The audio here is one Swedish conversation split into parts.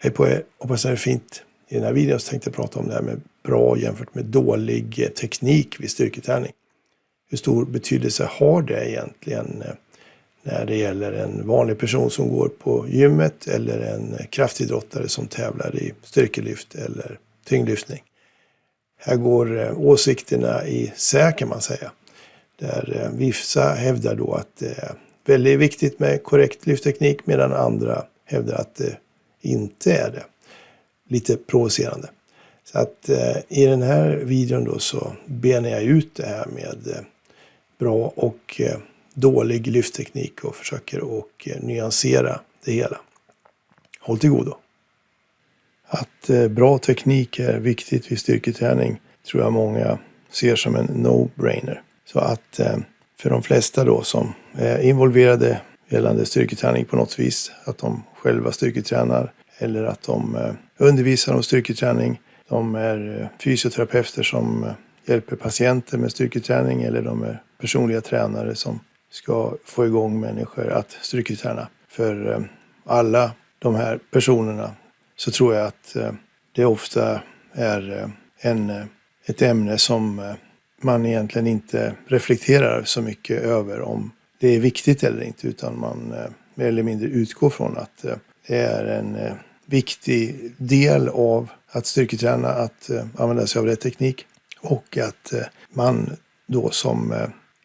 Hej på er, hoppas det är fint. I den här videon så tänkte jag prata om det här med bra jämfört med dålig teknik vid styrketräning. Hur stor betydelse har det egentligen när det gäller en vanlig person som går på gymmet eller en kraftidrottare som tävlar i styrkelyft eller tyngdlyftning? Här går åsikterna isär kan man säga. Där vissa hävdar då att det är väldigt viktigt med korrekt lyftteknik medan andra hävdar att det inte är det. Lite provocerande. Så att i den här videon då så benar jag ut det här med bra och dålig lyftteknik och försöker och nyansera det hela. Håll till godo. Att bra teknik är viktigt vid styrketräning tror jag många ser som en no-brainer. Så att för de flesta då som är involverade gällande styrketräning på något vis, att de själva styrketränar eller att de undervisar om styrketräning, de är fysioterapeuter som hjälper patienter med styrketräning eller de är personliga tränare som ska få igång människor att styrketräna. För alla de här personerna så tror jag att det ofta är ett ämne som man egentligen inte reflekterar så mycket över om det är viktigt eller inte, utan man mer eller mindre utgår från att det är en viktig del av att styrketräna, att använda sig av rätt teknik och att man då som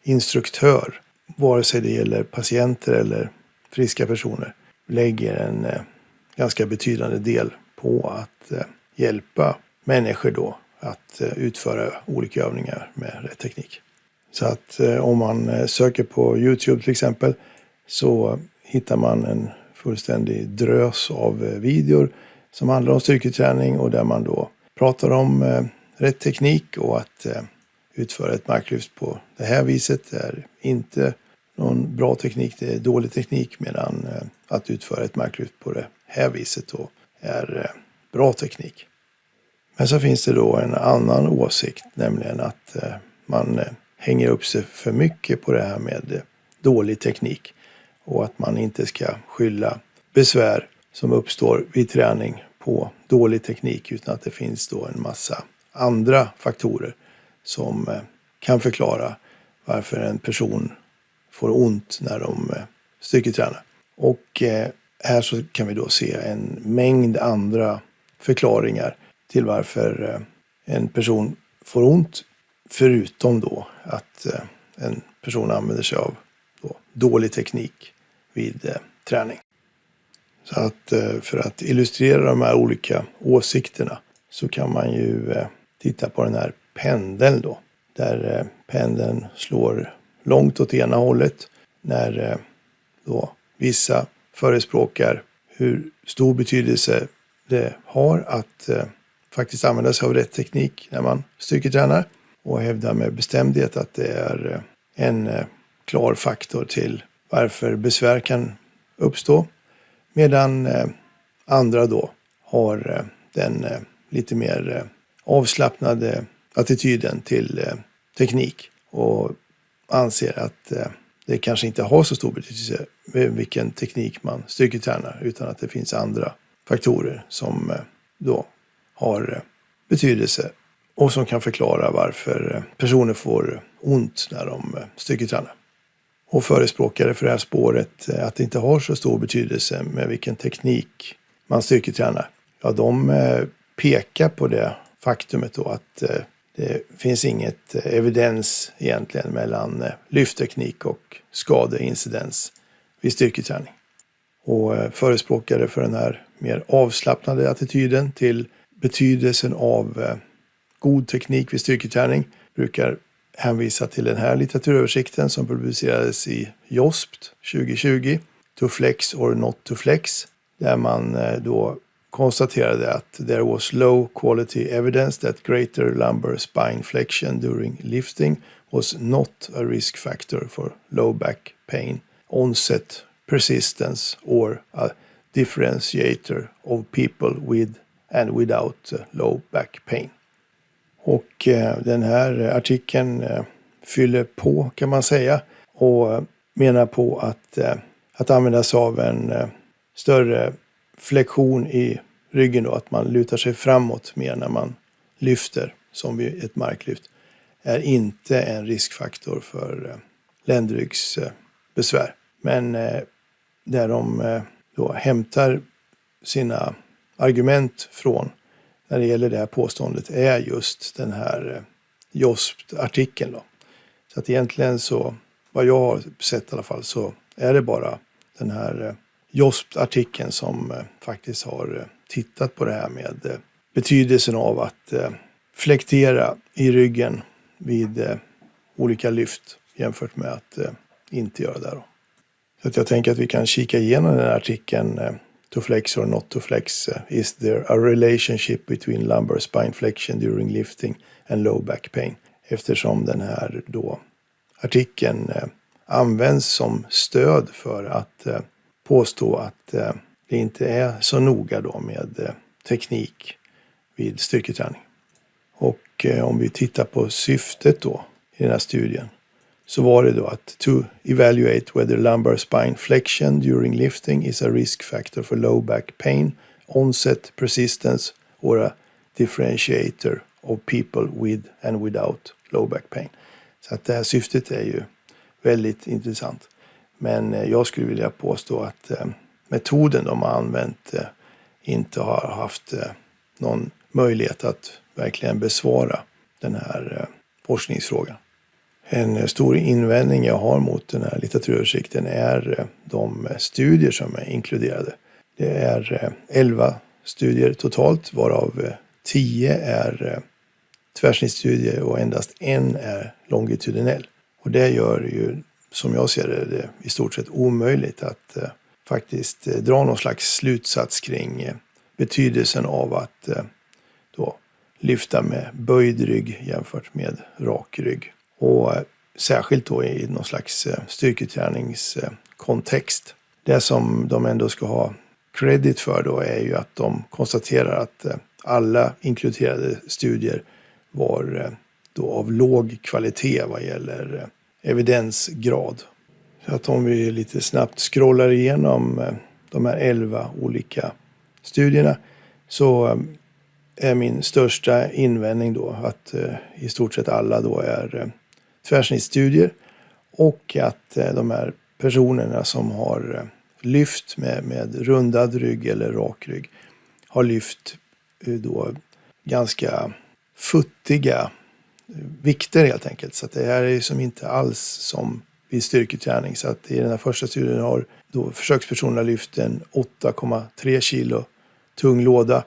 instruktör, vare sig det gäller patienter eller friska personer, lägger en ganska betydande del på att hjälpa människor då att utföra olika övningar med rätt teknik. Så att om man söker på YouTube till exempel så hittar man en fullständig drös av videor som handlar om styrketräning och där man då pratar om rätt teknik och att utföra ett marklyft på det här viset är inte någon bra teknik, det är dålig teknik, medan att utföra ett marklyft på det här viset då är bra teknik. Men så finns det då en annan åsikt, nämligen att man hänger upp sig för mycket på det här med dålig teknik och att man inte ska skylla besvär som uppstår vid träning på dålig teknik, utan att det finns då en massa andra faktorer som kan förklara varför en person får ont när de styrketränar. Och här så kan vi då se en mängd andra förklaringar till varför en person får ont, förutom då att en person använder sig av dålig teknik vid träning. Så att för att illustrera de här olika åsikterna så kan man ju titta på den här pendeln då. Där pendeln slår långt åt ena hållet när då vissa förespråkar hur stor betydelse det har att faktiskt använda sig av rätt teknik när man styrketränar och hävdar med bestämdhet att det är en klar faktor till varför besvär kan uppstå. Medan andra då har den lite mer avslappnade attityden till teknik och anser att det kanske inte har så stor betydelse med vilken teknik man styrketränar, utan att det finns andra faktorer som då har betydelse och som kan förklara varför personer får ont när de styrketränar. Och förespråkare för det här spåret att det inte har så stor betydelse med vilken teknik man styrketränar. Ja, de pekar på det faktumet då att det finns inget evidens egentligen mellan lyftteknik och skadeincidens vid styrketräning. Och förespråkare för den här mer avslappnade attityden till betydelsen av god teknik vid styrketräning brukar hänvisa till den här litteraturöversikten som publicerades i JOSPT 2020, To Flex or Not to Flex, där man då konstaterade att there was low quality evidence that greater lumbar spine flexion during lifting was not a risk factor for low back pain, onset, persistence or a differentiator of people with and without low back pain. Och den här artikeln fyller på kan man säga och menar på att använda sig av en större flexion i ryggen då, att man lutar sig framåt mer när man lyfter som vid ett marklyft, är inte en riskfaktor för ländryggsbesvär. Men där de då hämtar sina argument från när det gäller det här påståendet är just den här JOSP-artikeln då. Så att egentligen så, vad jag har sett i alla fall, så är det bara den här JOSP-artikeln som faktiskt har tittat på det här med betydelsen av att flektera i ryggen vid olika lyft jämfört med att inte göra det då. Så att jag tänker att vi kan kika igenom den här artikeln. To flex or not to flex, is there a relationship between lumbar spine flexion during lifting and low back pain? Eftersom den här då artikeln används som stöd för att påstå att det inte är så noga då med teknik vid styrketräning. Och om vi tittar på syftet då i den här studien, så var det då att to evaluate whether lumbar spine flexion during lifting is a risk factor for low back pain, onset, persistence or a differentiator of people with and without low back pain. Så att det här syftet är ju väldigt intressant. Men jag skulle vilja påstå att metoden de har använt inte har haft någon möjlighet att verkligen besvara den här forskningsfrågan. En stor invändning jag har mot den här litteraturöversikten är de studier som är inkluderade. Det är 11 studier totalt, varav 10 är tvärsnittsstudier och endast en är longitudinell. Och det gör ju, som jag ser det, i stort sett omöjligt att faktiskt dra någon slags slutsats kring betydelsen av att då lyfta med böjd rygg jämfört med rak rygg. Och särskilt då i någon slags styrketräningskontext. Det som de ändå ska ha credit för då är ju att de konstaterar att alla inkluderade studier var då av låg kvalitet vad gäller evidensgrad. Så att om vi lite snabbt scrollar igenom de här 11 olika studierna, så är min största invändning då att i stort sett alla då är tvärsnittsstudier, och att de här personerna som har lyft med rundad rygg eller rak rygg har lyft då ganska futtiga vikter helt enkelt. Så att det här är som inte alls som vid styrketräning. Så att i den här första studien har då försökspersonerna lyft en 8,3 kilo tung låda.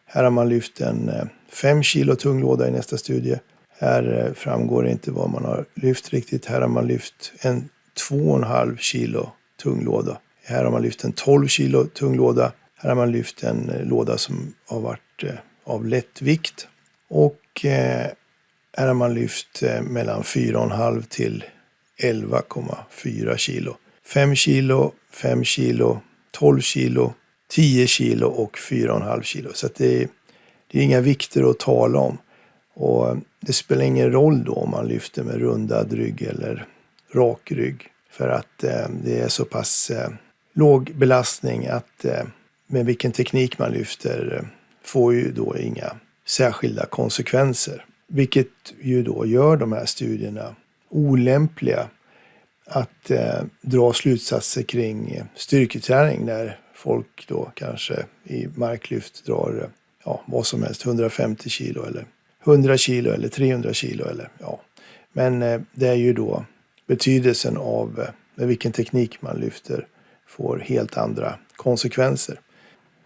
Här har man lyft en 5 kilo tung låda i nästa studie. Här framgår inte vad man har lyft riktigt. Här har man lyft en 2,5 kilo tung låda. Här har man lyft en 12 kilo tung låda. Här har man lyft en låda som har varit av lättvikt. Och här har man lyft mellan 4,5 till 11,4 kilo. 5 kilo, 5 kilo, 12 kilo, 10 kilo och 4,5 kilo. Så att det är inga vikter att tala om. Och det spelar ingen roll då om man lyfter med rundad rygg eller rak rygg. För att det är så pass låg belastning att med vilken teknik man lyfter får ju då inga särskilda konsekvenser. Vilket ju då gör de här studierna olämpliga att dra slutsatser kring styrketräning när folk då kanske i marklyft drar vad som helst, 150 kilo eller 100 kilo eller 300 kilo eller ja. Men det är ju då betydelsen av med vilken teknik man lyfter får helt andra konsekvenser.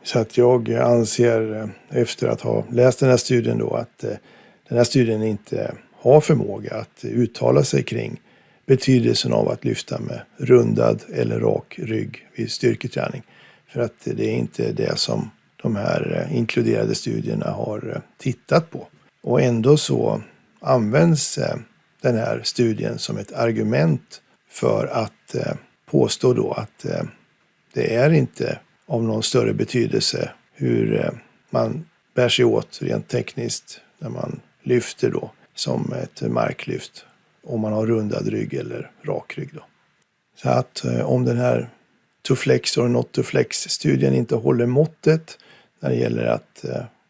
Så att jag anser efter att ha läst den här studien då att den här studien inte har förmåga att uttala sig kring betydelsen av att lyfta med rundad eller rak rygg vid styrketräning. För att det är inte det som de här inkluderade studierna har tittat på. Och ändå så används den här studien som ett argument för att påstå då att det är inte av någon större betydelse hur man bär sig åt rent tekniskt när man lyfter då som ett marklyft, om man har rundad rygg eller rak rygg då. Så att om den här to flex or not to flex studien inte håller måttet när det gäller att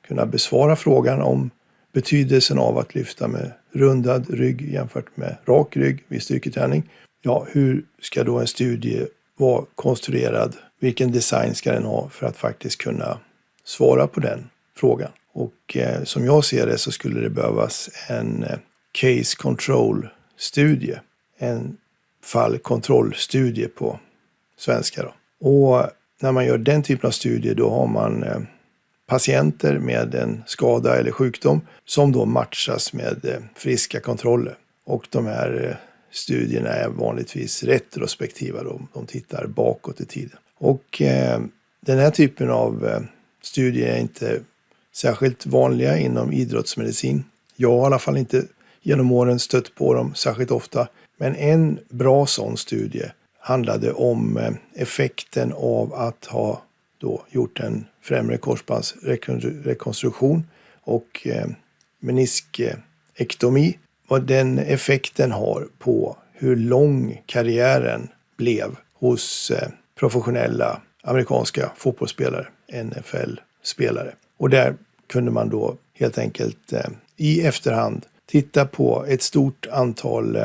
kunna besvara frågan om betydelsen av att lyfta med rundad rygg jämfört med rak rygg vid styrketräning. Ja, hur ska då en studie vara konstruerad? Vilken design ska den ha för att faktiskt kunna svara på den frågan? Och som jag ser det så skulle det behövas en case control-studie. En fallkontrollstudie på svenska då. Och när man gör den typen av studier då har man patienter med en skada eller sjukdom som då matchas med friska kontroller. Och de här studierna är vanligtvis retrospektiva då. De tittar bakåt i tiden. Och den här typen av studier är inte särskilt vanliga inom idrottsmedicin. Jag har i alla fall inte genom åren stött på dem särskilt ofta. Men en bra sån studie handlade om effekten av att ha då gjort en främre korsbandsrekonstruktion och meniskektomi. Vad den effekten har på hur lång karriären blev hos professionella amerikanska fotbollsspelare, NFL-spelare. Och där kunde man då helt enkelt i efterhand titta på ett stort antal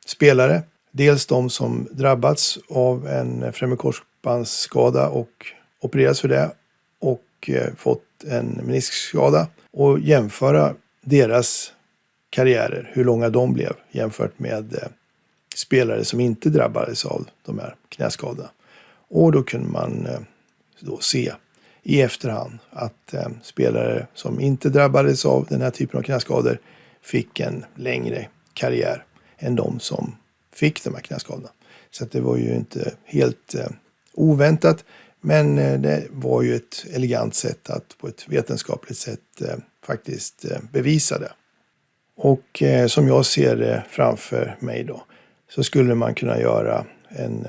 spelare. Dels de som drabbats av en främre korsbandsskada och opererats för det och fått en meniskskada och jämföra deras karriärer, hur långa de blev jämfört med spelare som inte drabbades av de här knäskadorna. Och då kunde man då se i efterhand att spelare som inte drabbades av den här typen av knäskador fick en längre karriär än de som fick de här knäskadorna. Så att det var ju inte helt oväntat, men det var ju ett elegant sätt att på ett vetenskapligt sätt faktiskt bevisa det. Och som jag ser det framför mig då så skulle man kunna göra en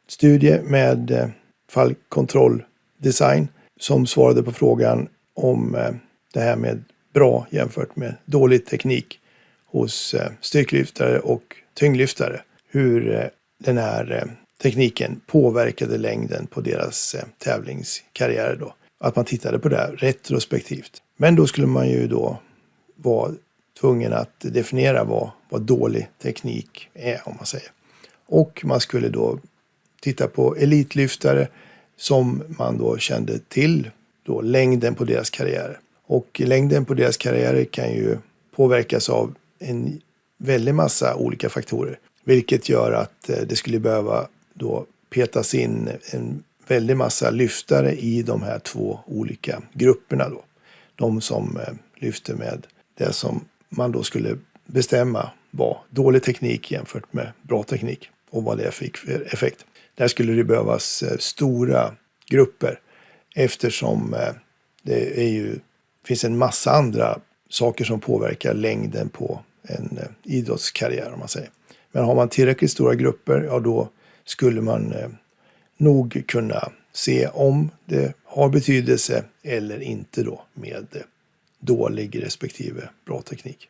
studie med fallkontrolldesign som svarade på frågan om det här med bra jämfört med dålig teknik hos styrkelyftare och tyngdlyftare. Hur den här tekniken påverkade längden på deras tävlingskarriärer då. Att man tittade på det här retrospektivt. Men då skulle man ju då vara tvungen att definiera vad dålig teknik är, om man säger. Och man skulle då titta på elitlyftare som man då kände till då längden på deras karriärer. Och längden på deras karriärer kan ju påverkas av en väldig massa olika faktorer. Vilket gör att det skulle behöva då petas in en väldig massa lyftare i de här två olika grupperna då. De som lyfter med det som man då skulle bestämma var dålig teknik jämfört med bra teknik och vad det fick för effekt. Där skulle det behövas stora grupper eftersom det finns en massa andra saker som påverkar längden på en idrottskarriär, om man säger. Men har man tillräckligt stora grupper, ja då skulle man nog kunna se om det har betydelse eller inte då med dålig respektive bra teknik.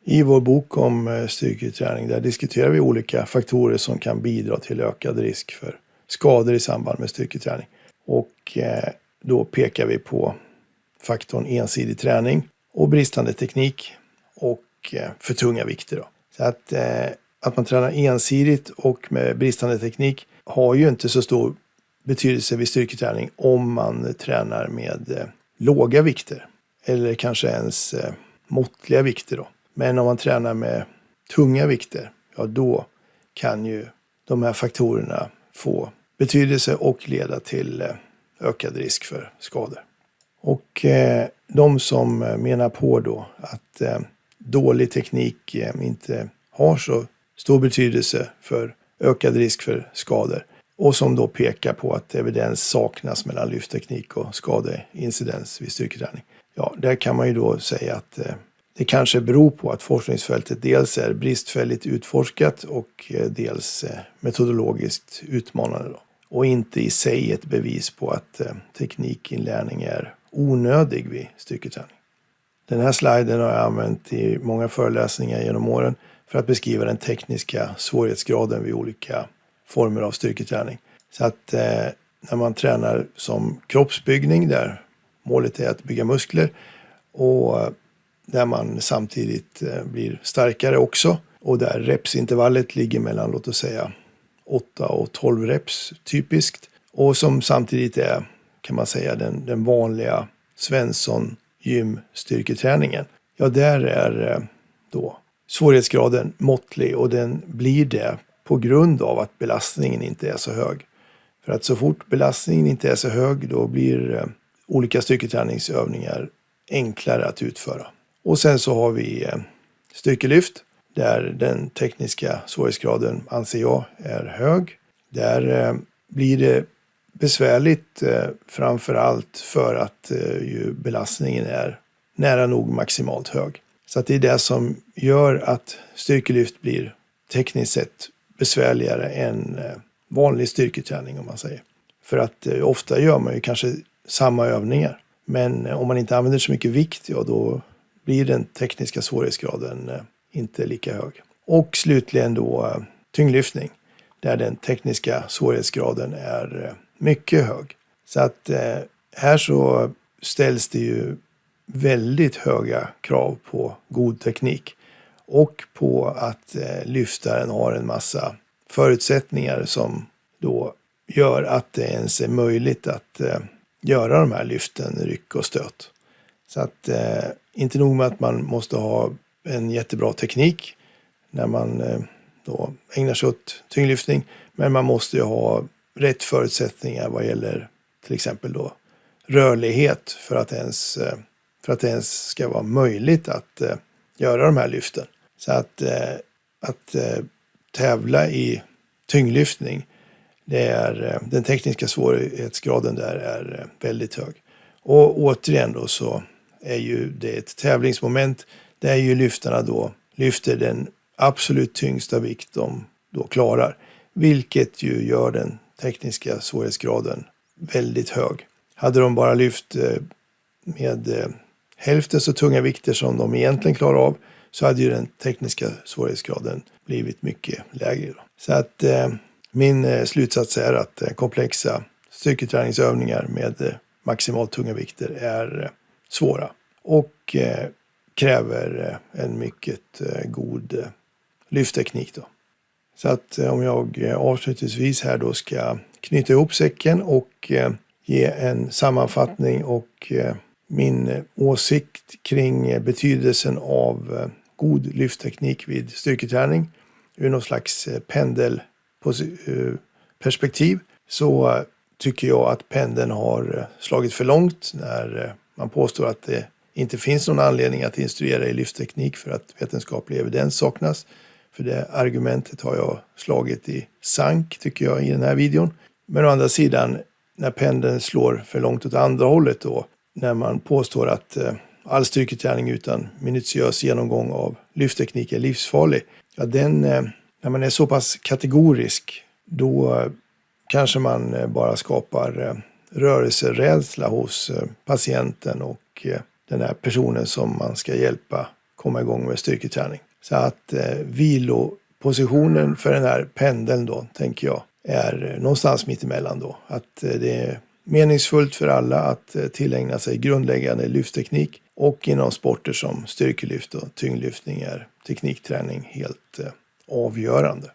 I vår bok om styrketräning där diskuterar vi olika faktorer som kan bidra till ökad risk för skador i samband med styrketräning. Och då pekar vi på faktorn ensidig träning och bristande teknik och för tunga vikter då. Så att man tränar ensidigt och med bristande teknik har ju inte så stor betydelse vid styrketräning om man tränar med låga vikter eller kanske ens måttliga vikter då. Men om man tränar med tunga vikter, ja då kan ju de här faktorerna få betydelse och leda till ökad risk för skador. Och de som menar på då att dålig teknik inte har så stor betydelse för ökad risk för skador och som då pekar på att evidens saknas mellan lyftteknik och skadeincidens vid styrketräning. Ja, där kan man ju då säga att det kanske beror på att forskningsfältet dels är bristfälligt utforskat och dels metodologiskt utmanande då. Och inte i sig ett bevis på att teknikinlärning är onödig vid styrketräning. Den här sliden har jag använt i många föreläsningar genom åren för att beskriva den tekniska svårighetsgraden vid olika former av styrketräning. Så att när man tränar som kroppsbyggning där målet är att bygga muskler och där man samtidigt blir starkare också. Och där repsintervallet ligger mellan, låt oss säga, 8 och 12 reps typiskt. Och som samtidigt är, kan man säga, den vanliga Svensson gymstyrketräningen. Ja, där är då svårighetsgraden måttlig och den blir det på grund av att belastningen inte är så hög. För att så fort belastningen inte är så hög då blir olika styrketräningsövningar enklare att utföra. Och sen så har vi styrkelyft där den tekniska svårighetsgraden anser jag är hög. Där blir det besvärligt framförallt för att ju belastningen är nära nog maximalt hög. Så att det är det som gör att styrkelyft blir tekniskt sett besvärligare än vanlig styrketräning om man säger. För att ofta gör man ju kanske samma övningar. Men om man inte använder så mycket vikt, ja då blir den tekniska svårighetsgraden inte lika hög. Och slutligen då tyngdlyftning. Där den tekniska svårighetsgraden är mycket hög. Så att här så ställs det ju väldigt höga krav på god teknik. Och på att lyftaren har en massa förutsättningar som då gör att det ens är möjligt att göra de här lyften, ryck och stöt. Så att inte nog med att man måste ha en jättebra teknik när man då ägnar sig åt tyngdlyftning. Men man måste ju ha rätt förutsättningar vad gäller till exempel då rörlighet för att det ens ska vara möjligt att göra de här lyften. Så att tävla i tyngdlyftning, det är den tekniska svårighetsgraden där är väldigt hög. Och återigen då så är ju det ett tävlingsmoment där ju lyftarna då lyfter den absolut tyngsta vikt de då klarar. Vilket ju gör den tekniska svårighetsgraden väldigt hög. Hade de bara lyft med hälften så tunga vikter som de egentligen klarar av så hade ju den tekniska svårighetsgraden blivit mycket lägre. Då. Så att min slutsats är att komplexa styrketräningsövningar med maximalt tunga vikter är svåra och kräver en mycket god lyftteknik då. Så att om jag avslutningsvis här då ska knyta ihop säcken och ge en sammanfattning och min åsikt kring betydelsen av god lyftteknik vid styrketräning ur någon slags pendelperspektiv så tycker jag att pendeln har slagit för långt när man påstår att det inte finns någon anledning att instruera i lyftteknik för att vetenskaplig evidens saknas. För det argumentet har jag slagit i sank tycker jag i den här videon. Men å andra sidan när pendeln slår för långt åt andra hållet då när man påstår att all styrketräning utan minutiös genomgång av lyftteknik är livsfarlig. Ja, när man är så pass kategorisk då kanske man bara skapar rörelserädsla hos patienten och den här personen som man ska hjälpa komma igång med styrketräning. Så att vilopositionen för den här pendeln då tänker jag är någonstans mitt emellan då. Att det är meningsfullt för alla att tillägna sig grundläggande lyftteknik och inom sporter som styrkelyft och tyngdlyftning är teknikträning helt avgörande.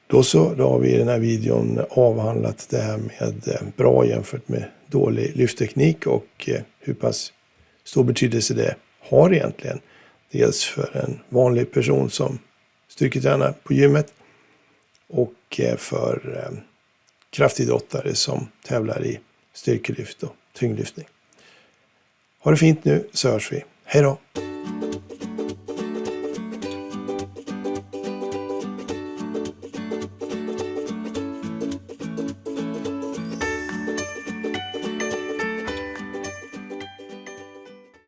Då har vi i den här videon avhandlat det här med bra jämfört med dålig lyftteknik och hur pass stor betydelse det har egentligen. Dels för en vanlig person som styrketränar på gymmet och för kraftidrottare som tävlar i styrkelyft och tyngdlyftning. Ha det fint nu så hörs vi. Hej då!